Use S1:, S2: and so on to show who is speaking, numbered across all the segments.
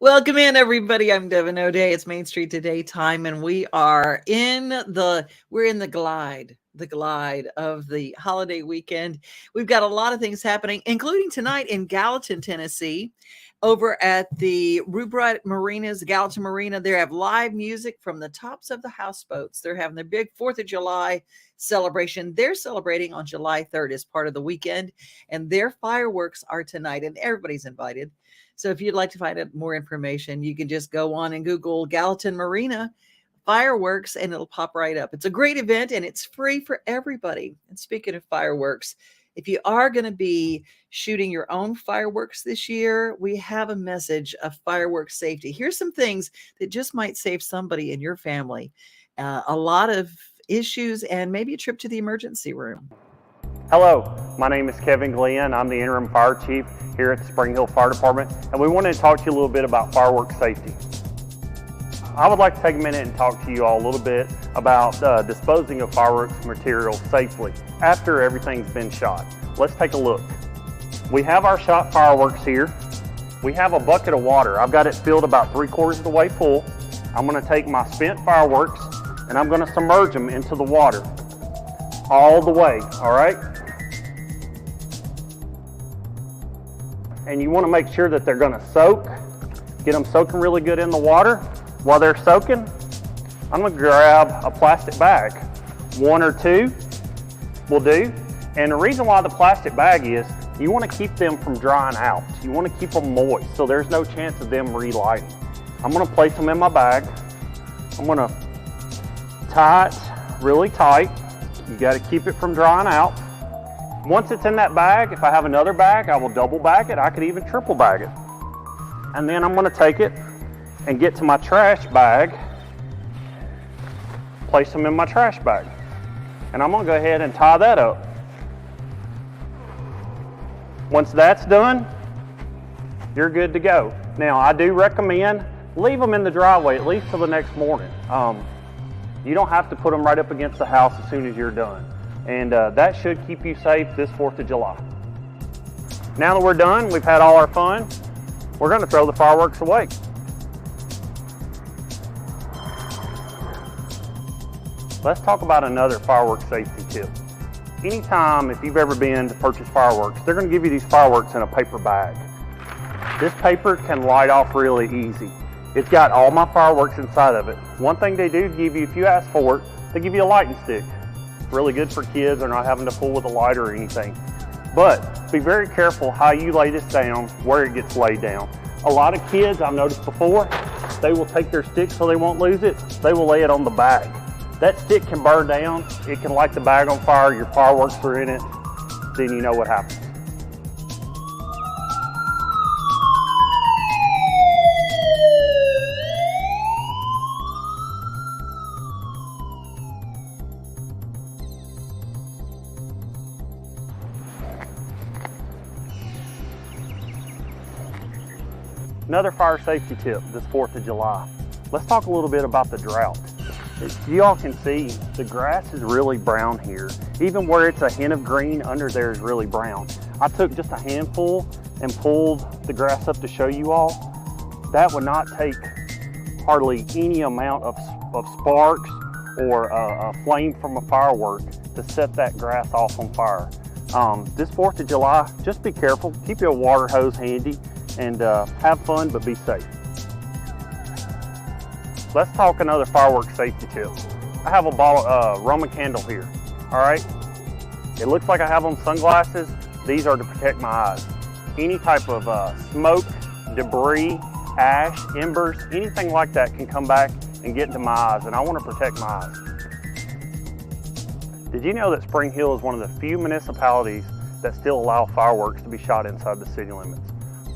S1: Welcome in, everybody. I'm Devin O'Day. It's Main Street Today time, and we're in the glide of the holiday weekend. We've got a lot of things happening, including tonight in Gallatin, Tennessee, over at the Rubright Marinas, Gallatin Marina. They have live music from the tops of the houseboats. They're having their big 4th of July celebration. They're celebrating on July 3rd as part of the weekend, and their fireworks are tonight, and everybody's invited. So if you'd like to find out more information, you can just go on and Google Gallatin Marina fireworks and it'll pop right up. It's a great event and it's free for everybody. And speaking of fireworks, if you are going to be shooting your own fireworks this year, we have a message of fireworks safety. Here's some things that just might save somebody in your family. A lot of issues and maybe a trip to the emergency room.
S2: Hello, my name is Kevin Glenn. I'm the interim fire chief here at the Spring Hill Fire Department, and we wanted to talk to you a little bit about fireworks safety. I would like to take a minute and talk to you all a little bit about disposing of fireworks material safely after everything's been shot. Let's take a look. We have our shot fireworks here. We have a bucket of water. I've got it filled about 3/4 of the way full. I'm going to take my spent fireworks and I'm going to submerge them into the water all the way, all right? And you want to make sure that they're going to soak. Get them soaking really good in the water. While they're soaking, I'm going to grab a plastic bag. 1 or 2 will do. And the reason why the plastic bag is, you want to keep them from drying out. You want to keep them moist, so there's no chance of them relighting. I'm going to place them in my bag. I'm going to tie it really tight. You got to keep it from drying out. Once it's in that bag, if I have another bag, I will double bag it. I could even triple bag it. And then I'm going to take it and get to my trash bag, place them in my trash bag. And I'm going to go ahead and tie that up. Once that's done, you're good to go. Now, I do recommend leave them in the driveway at least till the next morning. You don't have to put them right up against the house as soon as you're done. And that should keep you safe this 4th of July. Now that we're done, we've had all our fun, we're going to throw the fireworks away. Let's talk about another fireworks safety tip. Anytime, if you've ever been to purchase fireworks, they're going to give you these fireworks in a paper bag. This paper can light off really easy. It's got all my fireworks inside of it. One thing they do give you, if you ask for it, they give you a lighting stick. Really good for kids. They're not having to fool with a lighter or anything. But be very careful how you lay this down, where it gets laid down. A lot of kids, I've noticed before, they will take their stick so they won't lose it. They will lay it on the bag. That stick can burn down. It can light the bag on fire. Your fireworks are in it. Then you know what happens. Another fire safety tip this 4th of July. Let's talk a little bit about the drought. As you all can see, the grass is really brown here. Even where it's a hint of green, under there is really brown. I took just a handful and pulled the grass up to show you all. That would not take hardly any amount of sparks or a flame from a firework to set that grass off on fire. This 4th of July, just be careful. Keep your water hose handy and have fun, but be safe. Let's talk another firework safety tip. I have a bottle Roman candle here, all right? It looks like I have on sunglasses. These are to protect my eyes. Any type of smoke, debris, ash, embers, anything like that can come back and get into my eyes, and I want to protect my eyes. Did you know that Spring Hill is one of the few municipalities that still allow fireworks to be shot inside the city limits?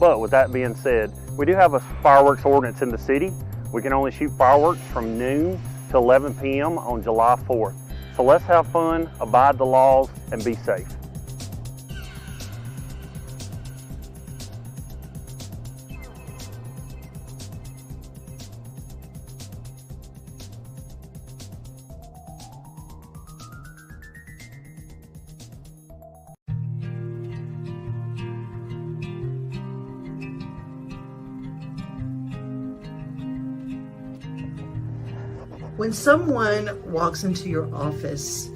S2: But with that being said, we do have a fireworks ordinance in the city. We can only shoot fireworks from noon to 11 p.m. on July 4th. So let's have fun, abide the laws, and be safe.
S1: When someone walks into your office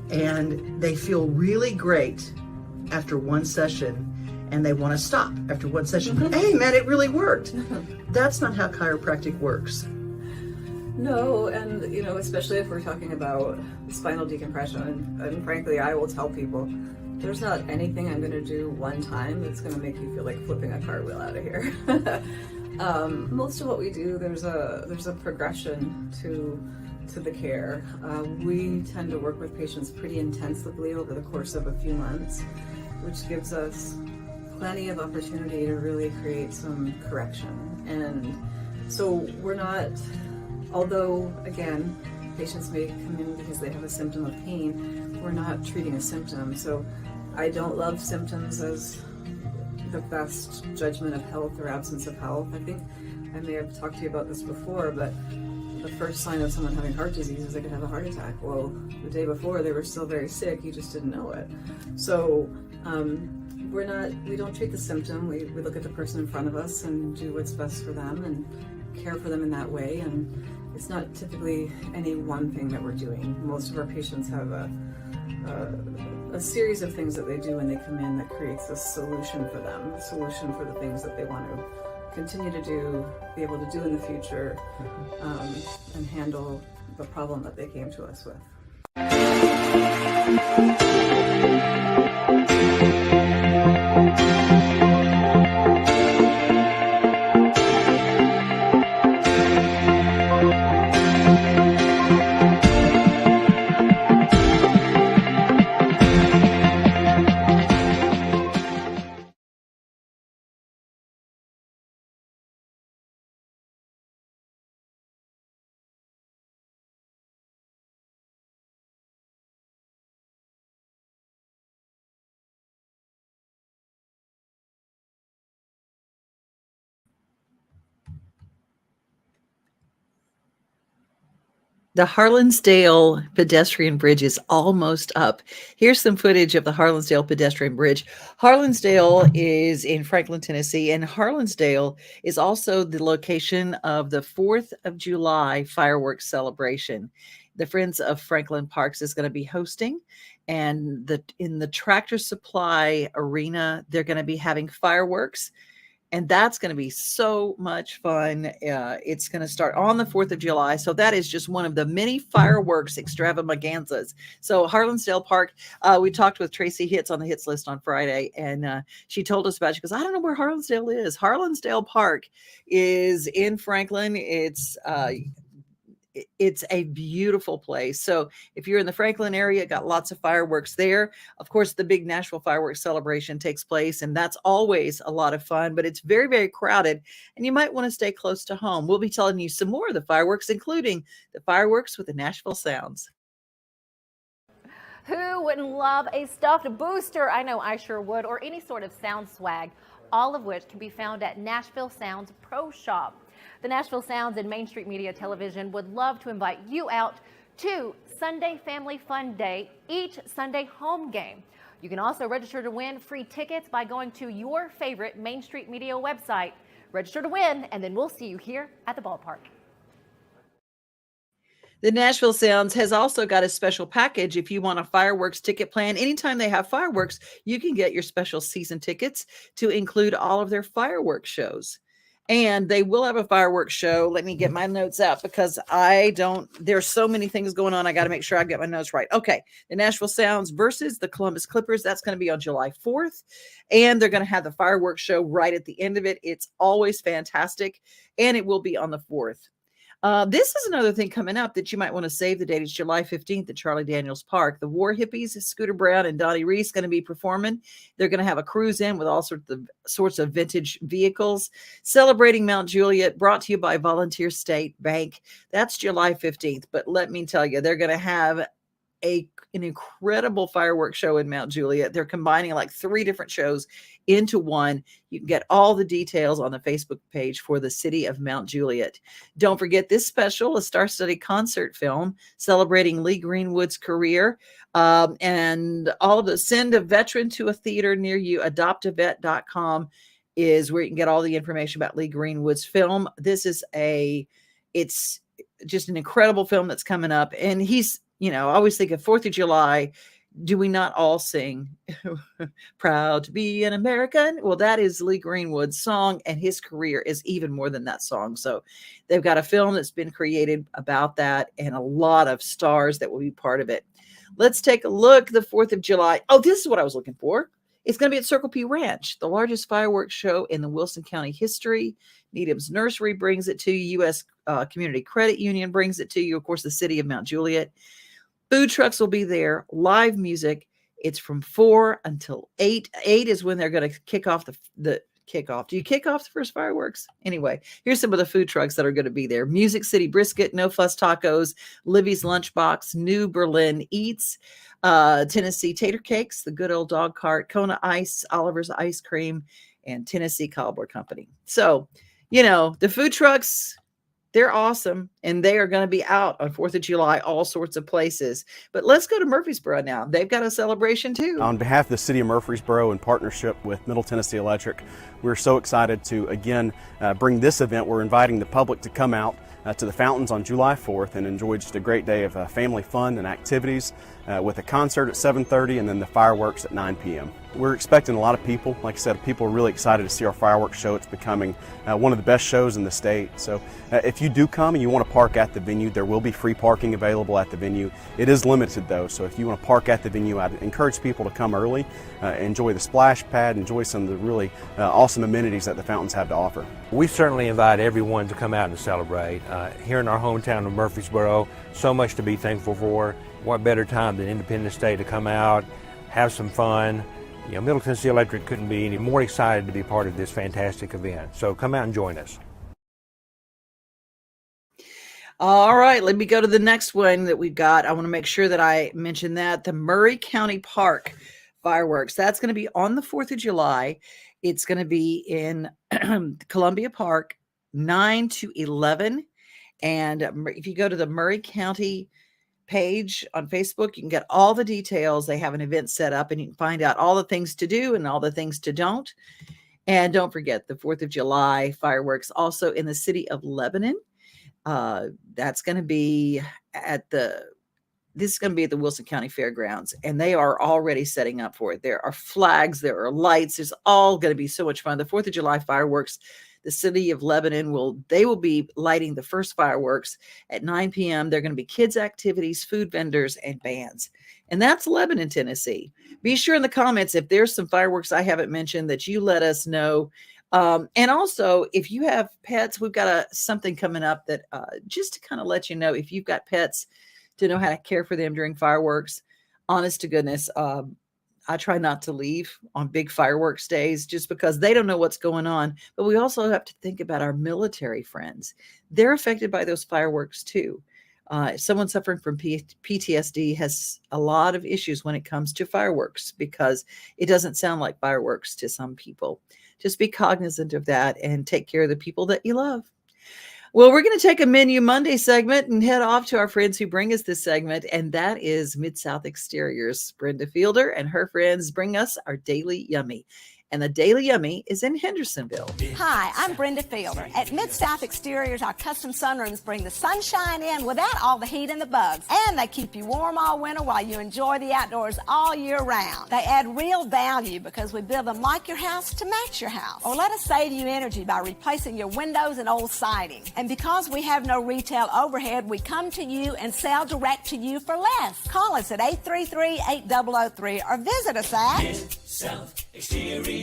S1: and they feel really great after one session and they want to stop after one session, hey man, it really worked. That's not how chiropractic works.
S3: No, and especially if we're talking about spinal decompression, and frankly, I will tell people, there's not anything I'm going to do one time that's going to make you feel like flipping a cartwheel out of here. Most of what we do, there's a progression to the care. We tend to work with patients pretty intensively over the course of a few months, which gives us plenty of opportunity to really create some correction. And so we're not, although again, patients may come in because they have a symptom of pain, we're not treating a symptom. So I don't love symptoms as the best judgment of health or absence of health. I think I may have talked to you about this before, but the first sign of someone having heart disease is they could have a heart attack. Well, the day before they were still very sick, you just didn't know it. So we don't treat the symptom. We look at the person in front of us and do what's best for them and care for them in that way. And it's not typically any one thing that we're doing. Most of our patients have a series of things that they do when they come in that creates a solution for them, a solution for the things that they want to continue to do, be able to do in the future, and handle the problem that they came to us with.
S1: The Harlansdale pedestrian bridge is almost up. Here's some footage of the Harlansdale pedestrian bridge. Harlansdale is in Franklin, Tennessee, and Harlansdale is also the location of the 4th of July fireworks celebration. The Friends of Franklin Parks is going to be hosting, and in the Tractor Supply Arena, they're going to be having fireworks. And that's going to be so much fun. It's going to start on the 4th of July. So that is just one of the many fireworks extravaganzas. So Harlansdale Park, we talked with Tracy Hitz on the Hits list on Friday, and she told us about it. She goes, I don't know where Harlansdale is. Harlansdale Park is in Franklin. It's a beautiful place. So if you're in the Franklin area, got lots of fireworks there. Of course, the big Nashville fireworks celebration takes place, and that's always a lot of fun, but it's very, very crowded, and you might want to stay close to home. We'll be telling you some more of the fireworks, including the fireworks with the Nashville Sounds.
S4: Who wouldn't love a stuffed booster? I know I sure would, or any sort of sound swag, all of which can be found at Nashville Sounds Pro Shop. The Nashville Sounds and Main Street Media Television would love to invite you out to Sunday Family Fun Day, each Sunday home game. You can also register to win free tickets by going to your favorite Main Street Media website. Register to win, and then we'll see you here at the ballpark.
S1: The Nashville Sounds has also got a special package. If you want a fireworks ticket plan, anytime they have fireworks, you can get your special season tickets to include all of their fireworks shows. And they will have a fireworks show. Let me get my notes out because there's so many things going on. I got to make sure I get my notes right. Okay. The Nashville Sounds versus the Columbus Clippers. That's going to be on July 4th. And they're going to have the fireworks show right at the end of it. It's always fantastic. And it will be on the 4th. This is another thing coming up that you might want to save the date. It's July 15th at Charlie Daniels Park. The War Hippies, Scooter Brown and Donnie Reese, going to be performing. They're going to have a cruise in with all sorts of vintage vehicles. Celebrating Mount Juliet, brought to you by Volunteer State Bank. That's July 15th. But let me tell you, they're going to have an incredible fireworks show in Mount Juliet. They're combining like 3 different shows into one. You can get all the details on the Facebook page for the city of Mount Juliet. Don't forget this special, a star-studded concert film celebrating Lee Greenwood's career. And all of the send a veteran to a theater near you. Adoptavet.com is where you can get all the information about Lee Greenwood's film. This is just an incredible film that's coming up. And he's, I always think of 4th of July. Do we not all sing Proud to be an American? Well, that is Lee Greenwood's song, and his career is even more than that song. So they've got a film that's been created about that and a lot of stars that will be part of it. Let's take a look. The 4th of July. Oh, this is what I was looking for. It's going to be at Circle P Ranch, the largest fireworks show in the Wilson County history. Needham's Nursery brings it to you. U.S. Community Credit Union brings it to you. Of course, the city of Mount Juliet. Food trucks will be there, live music. It's from 4 until 8. 8 is when they're going to kick off the kickoff. Do you kick off the first fireworks? Anyway, here's some of the food trucks that are going to be there. Music City Brisket, No Fuss Tacos, Libby's Lunchbox, New Berlin Eats, Tennessee Tater Cakes, the Good Old Dog Cart, Kona Ice, Oliver's Ice Cream, and Tennessee Cobbler Company. So, the food trucks, they're awesome, and they are going to be out on 4th of July, all sorts of places. But let's go to Murfreesboro now. They've got a celebration, too.
S5: On behalf of the City of Murfreesboro, in partnership with Middle Tennessee Electric, we're so excited to, again, bring this event. We're inviting the public to come out to the fountains on July 4th and enjoy just a great day of family fun and activities with a concert at 7:30 and then the fireworks at 9 p.m. We're expecting a lot of people. Like I said, people are really excited to see our fireworks show. It's becoming one of the best shows in the state. So if you do come and you want to park at the venue, there will be free parking available at the venue. It is limited though, so if you want to park at the venue, I'd encourage people to come early, enjoy the splash pad, enjoy some of the really awesome amenities that the fountains have to offer.
S6: We certainly invite everyone to come out and celebrate. Here in our hometown of Murfreesboro, so much to be thankful for. What better time than Independence Day to come out, have some fun. Middle Tennessee Electric couldn't be any more excited to be part of this fantastic event. So come out and join us.
S1: All right, let me go to the next one that we've got. I want to make sure that I mention that. The Murray County Park fireworks. That's going to be on the 4th of July. It's going to be in Columbia Park, 9 to 11. And if you go to the Murray County page on Facebook, you can get all the details. They have an event set up and you can find out all the things to do and all the things to don't. And don't forget the 4th of July fireworks also in the city of Lebanon. That's going to be this is going to be at the Wilson County Fairgrounds, and they are already setting up for it. There are flags, there are lights. There's all going to be so much fun. The 4th of July fireworks, the city of Lebanon will be lighting the first fireworks at 9 p.m. There are going to be kids activities, food vendors, and bands. And that's Lebanon, Tennessee. Be sure in the comments if there's some fireworks I haven't mentioned that you let us know. And also, if you have pets, we've got something coming up that just to kind of let you know, if you've got pets, to know how to care for them during fireworks. Honest to goodness, I try not to leave on big fireworks days just because they don't know what's going on. But we also have to think about our military friends. They're affected by those fireworks too. Someone suffering from PTSD has a lot of issues when it comes to fireworks because it doesn't sound like fireworks to some people. Just be cognizant of that and take care of the people that you love. Well, we're going to take a Menu Monday segment and head off to our friends who bring us this segment, and that is Mid-South Exteriors. Brenda Fielder and her friends bring us our Daily Yummy. And the Daily Yummy is in Hendersonville.
S7: Hi, I'm Brenda Fielder. At Mid-South Exteriors, our custom sunrooms bring the sunshine in without all the heat and the bugs. And they keep you warm all winter while you enjoy the outdoors all year round. They add real value because we build them like your house to match your house. Or let us save you energy by replacing your windows and old siding. And because we have no retail overhead, we come to you and sell direct to you for less. Call us at 833-8003 or visit us at MidSouthExteriors.com.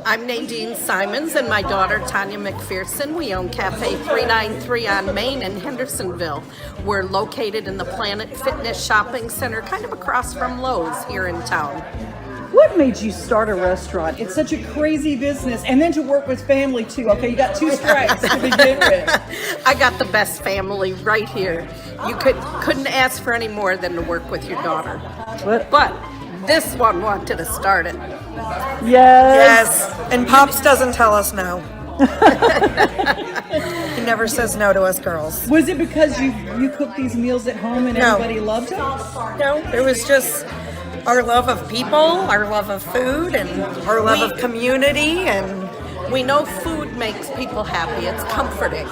S8: I'm Nadine Simons and my daughter Tanya McPherson. We own Cafe 393 on Main in Hendersonville. We're located in the Planet Fitness Shopping Center, kind of across from Lowe's here in town.
S9: What made you start a restaurant? It's such a crazy business. And then to work with family too. Okay, you got two strikes to begin with.
S8: I got the best family right here. You couldn't ask for any more than to work with your daughter.
S9: What?
S8: But this one wanted to start it.
S9: Yes.
S10: And Pops doesn't tell us no. He never says no to us girls.
S9: Was it because you cooked these meals at home and
S10: No.
S9: everybody loved them?
S10: No, it was just our love of people, our love of food, and our love of community, and
S8: We know food makes people happy. It's comforting.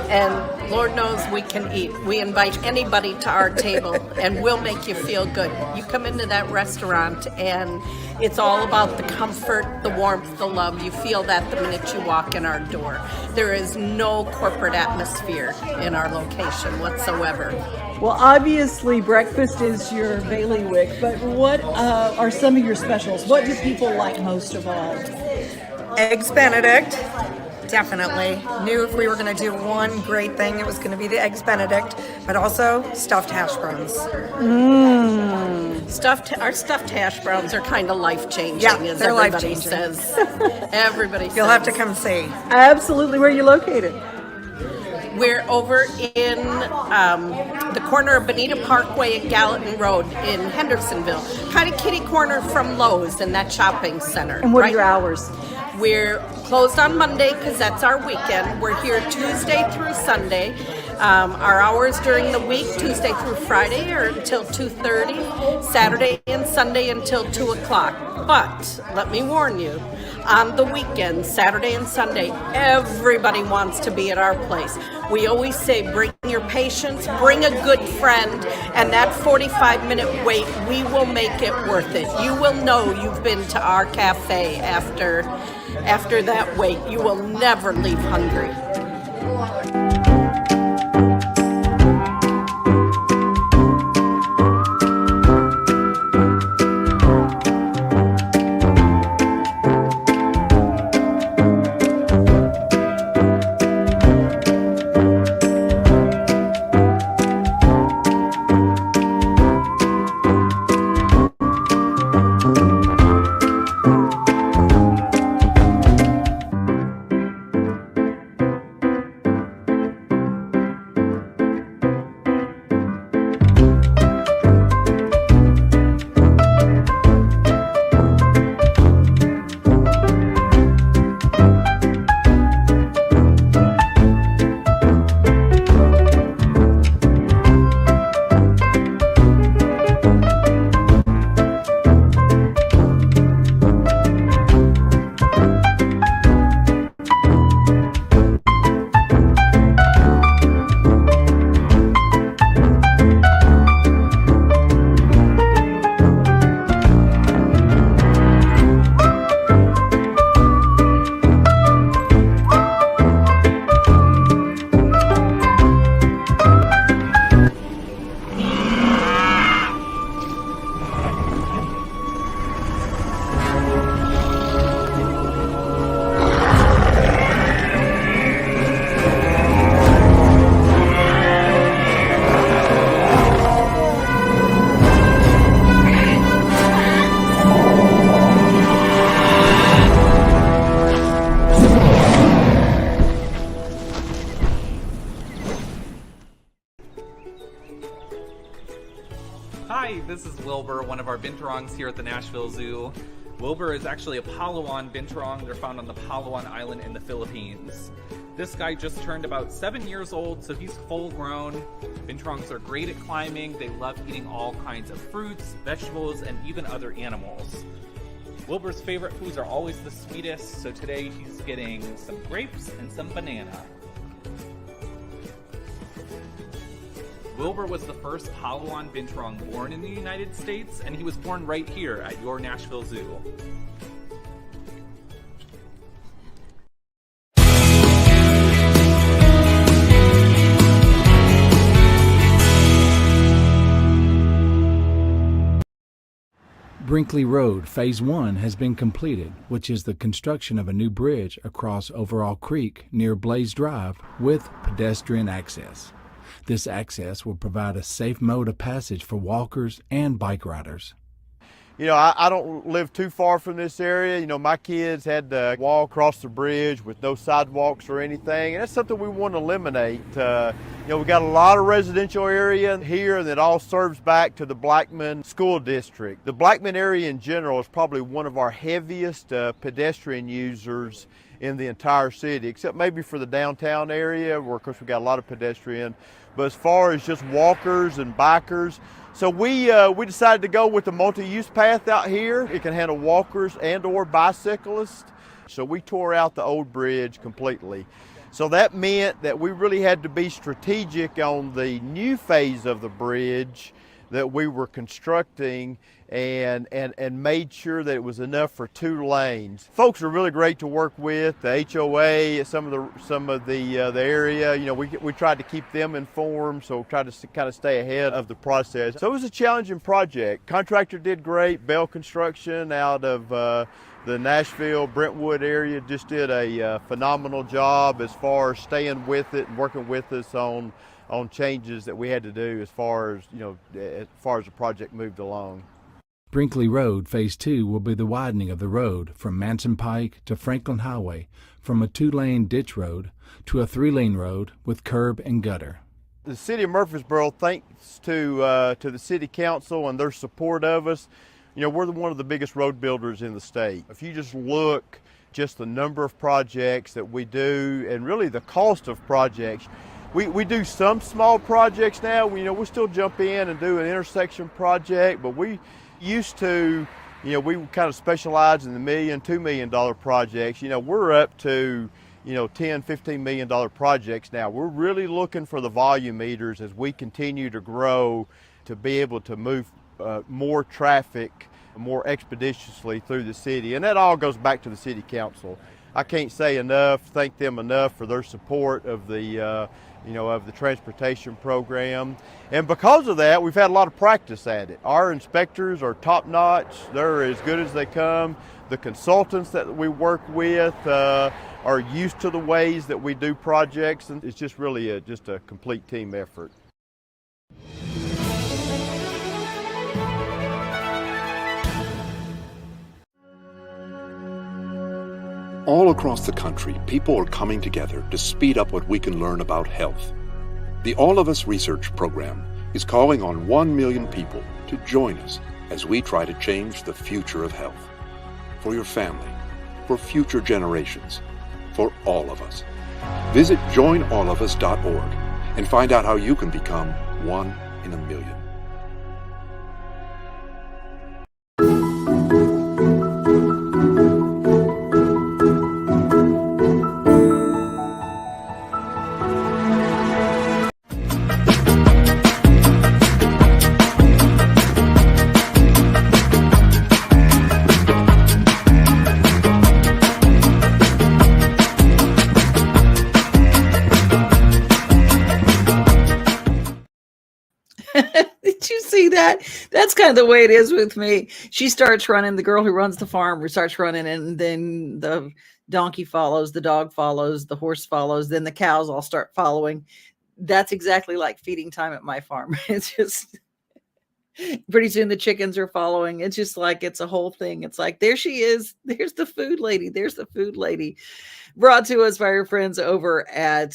S8: And Lord knows we can eat. We invite anybody to our table and we'll make you feel good. You come into that restaurant and it's all about the comfort, the warmth, the love. You feel that the minute you walk in our door. There is no corporate atmosphere in our location whatsoever.
S9: Well, obviously breakfast is your bailiwick, but what are some of your specials? What do people like most of all?
S10: Eggs Benedict, definitely. Knew if we were going to do one great thing, it was going to be the Eggs Benedict, but also stuffed hash browns.
S8: Our stuffed hash browns are kind of life-changing,
S10: Yeah,
S8: as
S10: they're
S8: everybody
S10: life-changing.
S8: says. Everybody says.
S10: You'll have to come see.
S9: Absolutely. Where are you located?
S8: We're over in the corner of Bonita Parkway and Gallatin Road in Hendersonville, kind of kitty corner from Lowe's in that shopping center.
S9: And what
S8: right?
S9: are your hours?
S8: We're closed on Monday because that's our weekend. We're here Tuesday through Sunday. Our hours during the week, Tuesday through Friday, are until 2:30. Saturday and Sunday until 2 o'clock. But let me warn you, on the weekends, Saturday and Sunday, everybody wants to be at our place. We always say, bring your patients, bring a good friend, and that 45-minute wait, we will make it worth it. You will know you've been to our cafe after that wait. You will never leave hungry.
S11: Hi, this is Wilbur, one of our binturongs here at the Nashville Zoo. Wilbur is actually a Palawan binturong. They're found on the Palawan Island in the Philippines. This guy just turned about 7 years old, so he's full grown. Binturongs are great at climbing. They love eating all kinds of fruits, vegetables, and even other animals. Wilbur's favorite foods are always the sweetest, so today he's getting some grapes and some banana. Wilbur was the first Palawan binturong born in the United States, and he was born right here at your Nashville Zoo.
S12: Brinkley Road Phase 1 has been completed, which is the construction of a new bridge across Overall Creek near Blaze Drive with pedestrian access. This access will provide a safe mode of passage for walkers and bike riders.
S13: You know, I don't live too far from this area. You know, my kids had to walk across the bridge with no sidewalks or anything, and that's something we want to eliminate. You know, we got a lot of residential area here that all serves back to the Blackman School District. The Blackman area in general is probably one of our heaviest pedestrian users in the entire city, except maybe for the downtown area where of course we got a lot of pedestrian. But as far as just walkers and bikers, so we decided to go with the multi-use path out here. It can handle walkers and or bicyclists. So we tore out the old bridge completely. So that meant that we really had to be strategic on the new phase of the bridge that we were constructing and made sure that it was enough for 2 lanes. Folks are really great to work with. The HOA, some of the area, you know, we tried to keep them informed, so tried to kind of stay ahead of the process. So it was a challenging project. Contractor did great. Bell Construction out of the Nashville, Brentwood area just did a phenomenal job as far as staying with it and working with us on changes that we had to do as far as, you know, as far as the project moved along.
S12: Brinkley Road Phase 2 will be the widening of the road from Manson Pike to Franklin Highway, from a 2-lane ditch road to a 3-lane road with curb and gutter.
S13: The city of Murfreesboro, thanks to the city council and their support of us, you know, we're one of the biggest road builders in the state. If you just look just the number of projects that we do and really the cost of projects, we do some small projects now. You know, we still jump in and do an intersection project, but we used to, you know, we kind of specialize in the $1 million, $2 million projects. You know, we're up to, you know, $10, $15 million projects now. We're really looking for the volume meters as we continue to grow to be able to move more traffic more expeditiously through the city, and that all goes back to the city council. I can't say enough, thank them enough for their support of the you know, of the transportation program, and because of that we've had a lot of practice at it. Our inspectors are top notch, they're as good as they come. The consultants that we work with are used to the ways that we do projects, and it's just really just a complete team effort.
S14: All across the country, people are coming together to speed up what we can learn about health. The All of Us Research Program is calling on 1 million people to join us as we try to change the future of health. For your family, for future generations, for all of us. Visit joinallofus.org and find out how you can become 1 in a million.
S1: Did you see that? That's kind of the way it is with me. She starts running, the girl who runs the farm starts running, and then the donkey follows, the dog follows, the horse follows, then the cows all start following. That's exactly like feeding time at my farm. It's just pretty soon the chickens are following. It's just like it's a whole thing. It's like, there she is. There's the food lady. There's the food lady. Brought to us by our friends over at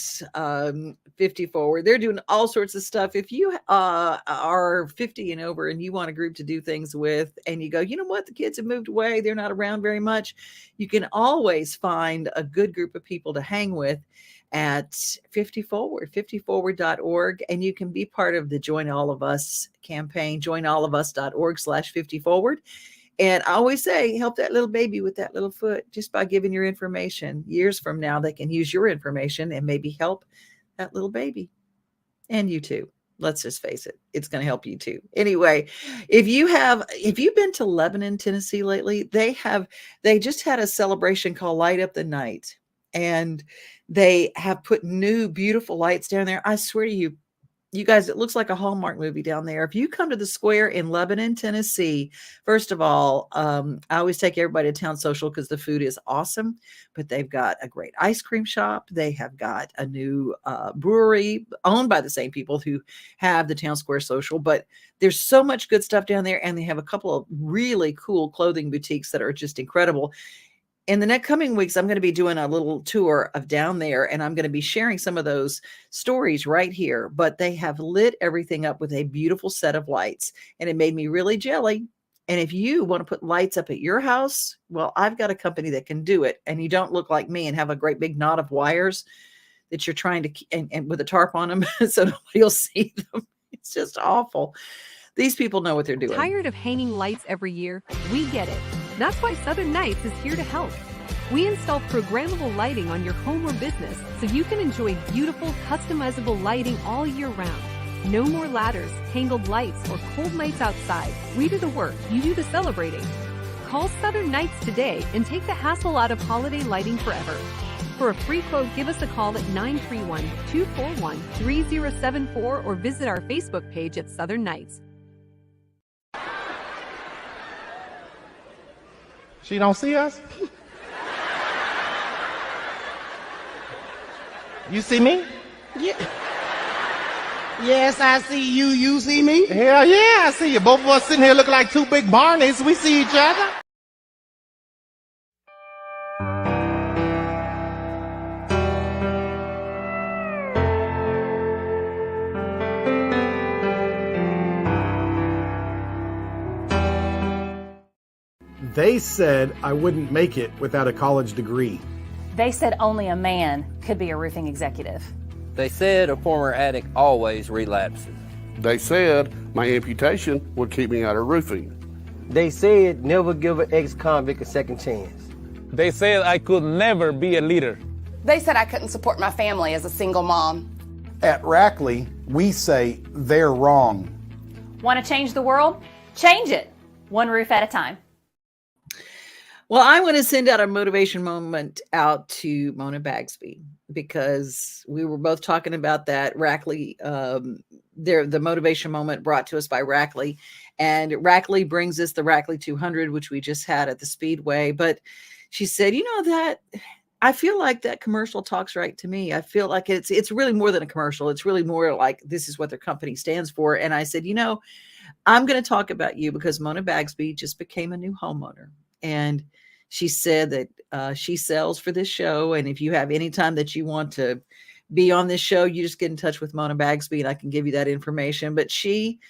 S1: 50 Forward. They're doing all sorts of stuff. If you are 50 and over and you want a group to do things with, and you go, you know what, the kids have moved away, they're not around very much, you can always find a good group of people to hang with at 50 Forward, 50forward.org, and you can be part of the Join All of Us campaign, joinallofus.org/50forward. And I always say, help that little baby with that little foot just by giving your information. Years from now, they can use your information and maybe help that little baby. And you too. Let's just face it. It's going to help you too. Anyway, if you've been to Lebanon, Tennessee lately, they just had a celebration called Light Up the Night. And they have put new, beautiful lights down there. I swear to you, you guys, it looks like a Hallmark movie down there. If you come to the square in Lebanon, Tennessee, first of all, I always take everybody to Town Social because the food is awesome, but they've got a great ice cream shop. They have got a new brewery owned by the same people who have the Town Square Social, but there's so much good stuff down there. And they have a couple of really cool clothing boutiques that are just incredible. in the next coming weeks, I'm going to be doing a little tour of down there, and I'm going to be sharing some of those stories right here. But they have lit everything up with a beautiful set of lights, and it made me really jelly. And if you want to put lights up at your house, well, I've got a company that can do it. And you don't look like me and have a great big knot of wires that you're trying to, and with a tarp on them so nobody will see them. It's just awful. These people know what they're doing.
S15: Tired of hanging lights every year? We get it. That's why Southern Nights is here to help. We install programmable lighting on your home or business so you can enjoy beautiful, customizable lighting all year round. No more ladders, tangled lights, or cold nights outside. We do the work, you do the celebrating. Call Southern Nights today and take the hassle out of holiday lighting forever. For a free quote, give us a call at 931-241-3074 or visit our Facebook page at Southern Nights.
S16: She don't see us? You see me?
S17: Yeah. Yes, I see you. You see me?
S16: Hell yeah, I see you. Both of us sitting here looking like two big Barneys. We see each other.
S18: They said I wouldn't make it without a college degree.
S19: They said only a man could be a roofing executive.
S20: They said a former addict always relapses.
S21: They said my amputation would keep me out of roofing.
S22: They said never give an ex-convict a second chance.
S23: They said I could never be a leader.
S24: They said I couldn't support my family as a single mom.
S25: At Rackley, we say they're wrong.
S19: Want to change the world? Change it, one roof at a time.
S1: Well, I want to send out a motivation moment out to Mona Bagsby, because we were both talking about that Rackley, the motivation moment brought to us by Rackley, and Rackley brings us the Rackley 200, which we just had at the Speedway. But she said, that I feel like that commercial talks right to me. I feel like it's really more than a commercial. It's really more like this is what their company stands for. And I said, I'm going to talk about you because Mona Bagsby just became a new homeowner. And she said that she sells for this show. And if you have any time that you want to be on this show, you just get in touch with Mona Bagsby and I can give you that information. But she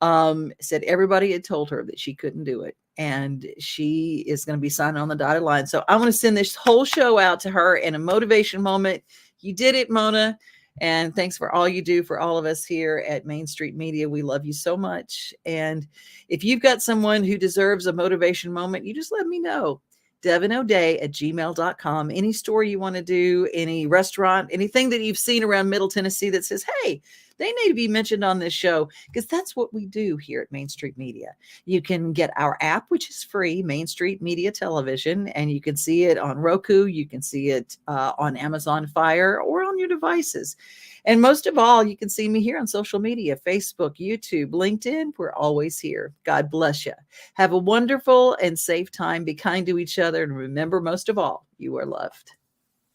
S1: said everybody had told her that she couldn't do it. And she is going to be signing on the dotted line. So I want to send this whole show out to her in a motivation moment. You did it, Mona. And thanks for all you do for all of us here at Main Street Media. We love you so much. And if you've got someone who deserves a motivation moment, you just let me know. DevonO'Day@gmail.com. Any story you want to do, any restaurant, anything that you've seen around Middle Tennessee that says, hey, they need to be mentioned on this show, because that's what we do here at Main Street Media. You can get our app, which is free, Main Street Media Television, and you can see it on Roku. You can see it on Amazon Fire or on your devices. And most of all, you can see me here on social media, Facebook, YouTube, LinkedIn. We're always here. God bless you. Have a wonderful and safe time. Be kind to each other. And remember, most of all, you are loved.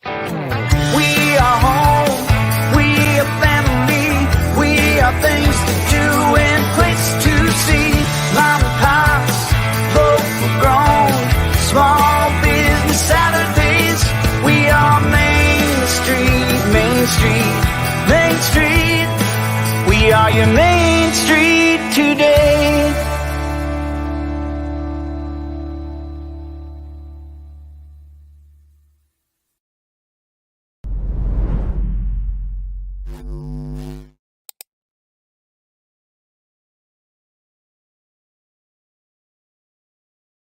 S26: We are home. We are family. We are things to do and place to see. Mom and pops, both are grown. Small business Saturdays. We are Main Street, Main Street, Main Street. We are your Main Street today.